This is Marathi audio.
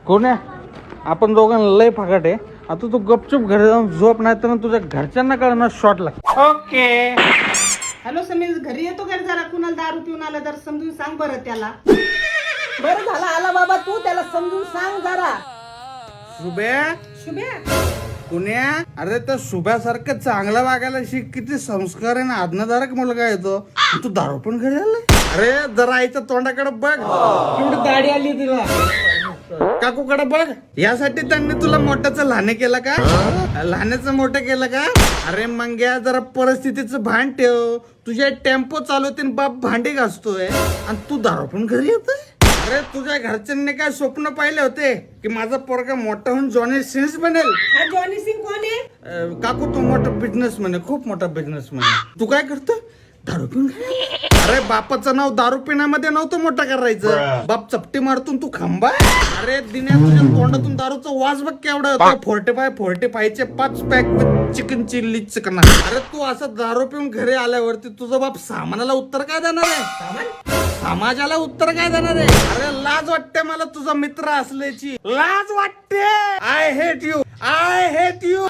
कोण आहे? आपण दोघांना लय फकाट आहे. आता तू गपचूप घरी जाऊन झोप, नाही तर तुझ्या घरच्यांना कळणार शॉट लाग. ओके. हॅलो समीर, घरी येतो का जरा? कुणाला दारू पिऊन आला जरा समजून सांग बरं त्याला. बरं झाला आला बाबा तू, त्याला समजून सांग जरा. शुभ्या शुभ्या कुण्या, अरे त्या शुभ्यासारखं चांगला वागायला शिक. किती संस्कार आहे ना, आज्ञाधारक मुलगा येतो. तू दारू पण घरी आलाय? अरे जरा आईच्या तोंडाकडे बघ, केवढी दाढी आली तिला. काकूकडे बघ. यासाठी त्यांनी तुला मोठ्याचं लहान केलं का? लहानाचं मोठं केलं का? अरे मंग्या, जरा परिस्थितीचं भान ठेव. तुझ्या टेम्पो चालवते बाप भांडी घासतोय आणि तू दारू पण घरी येतोय. अरे तुझ्या घरच्यांनी काय स्वप्न पाहिले होते की माझा पोरगा मोठा होऊन जॉनी सिन्स बनेल? हा जॉनी सिंग कोण आहे? काकू तू मोठा बिझनेसमॅन आहे, खूप मोठा बिझनेसमॅन आहे. तू काय करतो? दारू पिऊन. अरे बापाचं नाव दारू पिण्यामध्ये नव्हतं मोठं करायचं. बाप चपटी मारतून तू खांबा. अरे दिन्या, तुझ्या तोंडातून दारूचा वास बघ केवढा होता. 45 5 pack with chicken chilli chicken. अरे तू असं दारू पिऊन घरी आल्यावरती तुझा बाप सामानाला उत्तर काय देणार आहे? समाजाला उत्तर काय देणार आहे? अरे लाज वाटते मला तुझा मित्र असल्याची. लाज वाटते. I hate you.